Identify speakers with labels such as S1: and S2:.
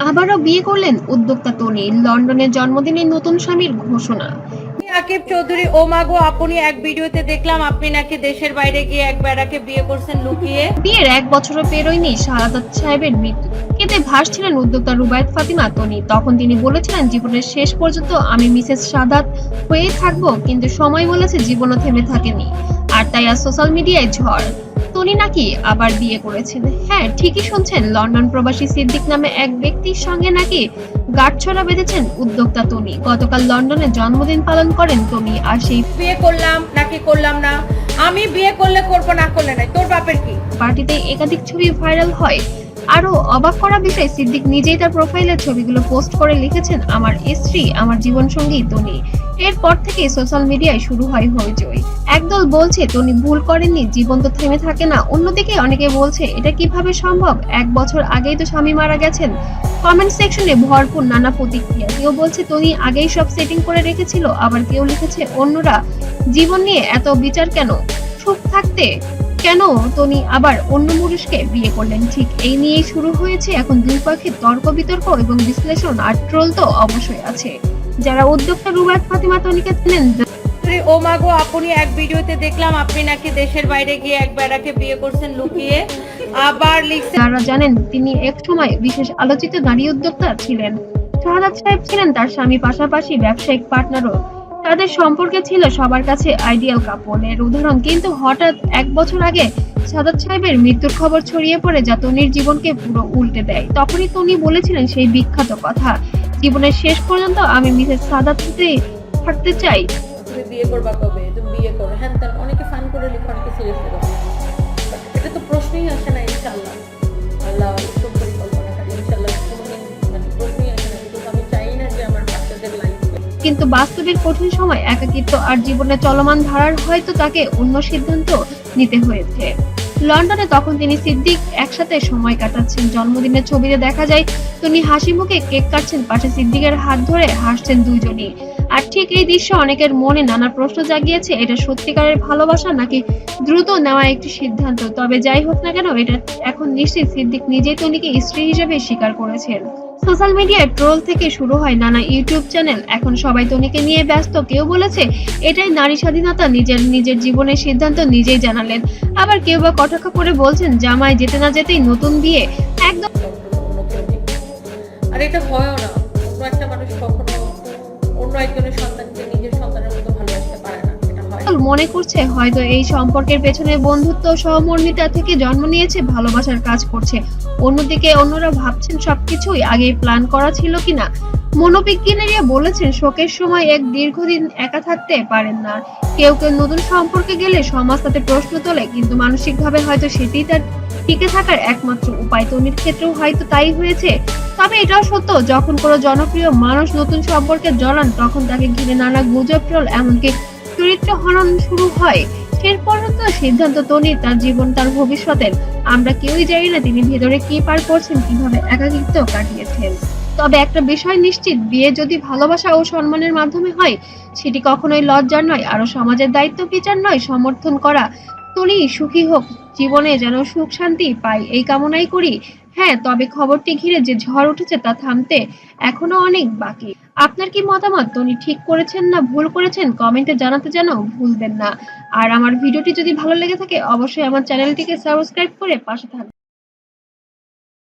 S1: আবারও বিয়ে করলেন উদ্যোক্তা তনি। লন্ডনের জন্মদিনে নতুন স্বামীর ঘোষণা।
S2: আকিব চৌধুরী, ও মাগো আপনি এক ভিডিওতে দেখলাম আপনি নাকি দেশের বাইরে গিয়ে এক বেড়াকে বিয়ে করছেন লুকিয়ে।
S1: বিয়ের 1 বছরও পেরোয়নি শাহাদাত সাহেবের মৃত্যু। এতে ভাসছিলেন উদ্যোক্তা রুবায়েত ফাতিমা তনি। তখন তিনি বলেছিলেন, জীবনের শেষ পর্যন্ত আমি মিসেস সাদাত হয়েই থাকবো। কিন্তু সময় বলেছে জীবনও থেমে থাকেনি, আর তাই আজ সোশ্যাল মিডিয়ায় ঝড়। তনি নাকি আবার বিয়ে করেছেন। হ্যাঁ, ঠিকই শুনছেন, লন্ডন প্রবাসী সিদ্দিক নামে এক ব্যক্তির সঙ্গে নাকি গাঁটছড়া বেঁধেছেন উদ্যোক্তা তনি। গতকাল লন্ডনে জন্মদিন পালন করেন তনি। আর সেই
S2: বিয়ে করলাম নাকি করলাম না, আমি বিয়ে করলে করবো, না করলে নাই, তোর বাপের কি।
S1: পার্টিতে একাধিক ছবি ভাইরাল হয়। আরো অবাক করা বিষয়, সিদ্দিক নিজেই তার প্রোফাইলের ছবিগুলো পোস্ট করে লিখেছেন, আমার স্ত্রী, আমার জীবনসঙ্গী তনি। এরপর থেকে সোশ্যাল মিডিয়ায় শুরু হয় হইচই। একদল বলছে তনি ভুল করেননি, জীবন তো থেমে থাকে না। অন্যদিকে অনেকে বলছে, এটা কিভাবে সম্ভব, 1 বছর আগেই তো স্বামী মারা গেছেন। কমেন্ট সেকশনে ভরপুর নানা প্রতিক্রিয়া। কেউ বলছে তনি আগেই সব সেটিং করে রেখেছিল, আবার কেউ লিখেছে, অন্যরা জীবন নিয়ে এত বিচার কেন, সুখ থাকতে কেন তনি আবার অন্য পুরুষকে বিয়ে করলেন। ঠিক এই নিয়েই শুরু হয়েছে এখন দুই পক্ষের তর্ক বিতর্ক এবং বিশ্লেষণ। আর ট্রোল তো অবশ্যই আছে। যারা উদ্যোক্তা রুবায়েত ফাতিমা তনিকে চেনেন,
S2: ও মাগো আপনি এক ভিডিওতে দেখলাম আপনি নাকি দেশের বাইরে গিয়ে এক বেড়াকে বিয়ে করছেন লুকিয়ে। আবার লিখছেন,
S1: যারা জানেন তিনি এক সময় বিশেষ আলোচিত নারী উদ্যোক্তা ছিলেন। শাহাদাত সাহেব ছিলেন তার স্বামী, পাশাপাশি ব্যবসায়িক পার্টনারও। তাদের সম্পর্কে ছিল সবার কাছে আইডিয়াল কাপলের উদাহরণ। কিন্তু হঠাৎ 1 বছর আগে শাহাদাত সাহেবের মৃত্যুর খবর ছড়িয়ে পড়ে, যা তনির জীবনকে পুরো উল্টে দেয়। তখনই তনি বলেছিলেন সেই বিখ্যাত কথা, জীবনের শেষ পর্যন্ত আমি মিসেস সাদাত হতেই থাকতে চাই।
S2: তুমি বিয়ে করবা কবে, তুমি বিয়ে করো, হ্যাঁ তেন অনেকে ফান করে লিখে, অনেকে সিরিয়াসলি করে। এটা তো প্রশ্নই আসে না। ইনশাআল্লাহ আল্লাহ উত্তম পরিকল্পনাকারী, ইনশাআল্লাহ কোনোদিন প্রশ্নই আসে না। কিন্তু আমি চাই না যে আমার বাচ্চাদের লাইফ।
S1: কিন্তু বাস্তবের কঠিন সময়, একাকিত্ব আর জীবনে চলমান ধারার হয়তো তাকে অন্য সিদ্ধান্ত নিতে হয়েছে। লন্ডনে তখন তিনি সিদ্দিক একসাথে সময় কাটাচ্ছেন। জন্মদিনের ছবিতে দেখা যায় তিনি হাসি মুখে কেক কাটছেন, পাশে সিদ্দিকের হাত ধরে হাসছেন দুইজনই। আর ঠিক এই দৃশ্য অনেকের মনে নানা প্রশ্ন জাগিয়েছে, এটা সত্যিকারের ভালোবাসা নাকি দ্রুত নেওয়া একটি সিদ্ধান্ত। তবে যাই হোক না কেন, এটা এখন নিশ্চিত সিদ্দিক নিজেই তনিকে স্ত্রী হিসেবে স্বীকার করেছেন। সোশ্যাল মিডিয়ায় ট্রোল থেকে শুরু হয় নানা ইউটিউব চ্যানেল। এখন সবাই তনিকে নিয়ে ব্যস্ত। কেউ বলেছে এটাই নারী স্বাধীনতা, নিজের জীবনের সিদ্ধান্ত নিজেই জানালেন। আবার কেউ বা কটাক্ষ করে বলছেন, জামাই যেতে না যেতেই নতুন বিয়ে। একদম
S2: আর এটা হয়ও না। অন্য একটা মানুষ কখনো অন্য একজনের সন্তানকে নিজের সন্তানের মতো ভালোবাসতে পারে না, এটা হয়।
S1: মনে করছে হয়তো এই সম্পর্কের পেছনে বন্ধুত্ব, সহমর্মিতা থেকে জন্ম নিয়েছে, ভালোবাসার কাজ করছে। অন্যদিকে অন্যরা ভাবছেন সবকিছুই আগেই প্ল্যান করা ছিল কিনা। মনোবিজ্ঞানীরা বলেছেন, শোকের সময় এক দীর্ঘদিন একা থাকতে পারেন না। কেউ কেউ নতুন সম্পর্কে গেলে সমাজ তাতে প্রশ্ন তোলে, কিন্তু মানসিকভাবে হয়তো সেটাই তার টিকে থাকার একমাত্র উপায়। তনির ক্ষেত্রেও হয়তো তাই হয়েছে। তবে এটাও সত্য, যখন কোনো জনপ্রিয় মানুষ নতুন সম্পর্কে জড়ান, তখন তাকে ঘিরে নানা গুজব, ট্রোল, এমনকি চরিত্র হনন শুরু হয়। শেষ পর্যন্ত সিদ্ধান্ত তনির, তার জীবন, তার ভবিষ্যতের। আমরা কেউই জানি না তিনি ভেতরে কি পার করছেন, কিভাবে একাকিত্ব কাটিয়েছেন। তবে একটা বিষয় নিশ্চিত, বিয়ে যদি ভালোবাসা ও সম্মানের মাধ্যমে হয়, সেটি কখনোই লজ্জার নয়, আরো সমাজের দায়িত্ব বিচার নয়, সমর্থন করা। তনি সুখী হোক, জীবনে যেন সুখ শান্তি পাই, এই কামনাই করি। হ্যাঁ, তবে খবরটি ঘিরে যে ঝড় উঠেছে তা থামতে এখনো অনেক বাকি। আপনার কি মতামত, তনি ঠিক করেছেন না ভুল করেছেন, কমেন্টে জানাতে যেন ভুলবেন না। আর আমার ভিডিওটি যদি ভালো লেগে থাকে, অবশ্যই আমার চ্যানেলটিকে সাবস্ক্রাইব করে পাশে থাকবেন।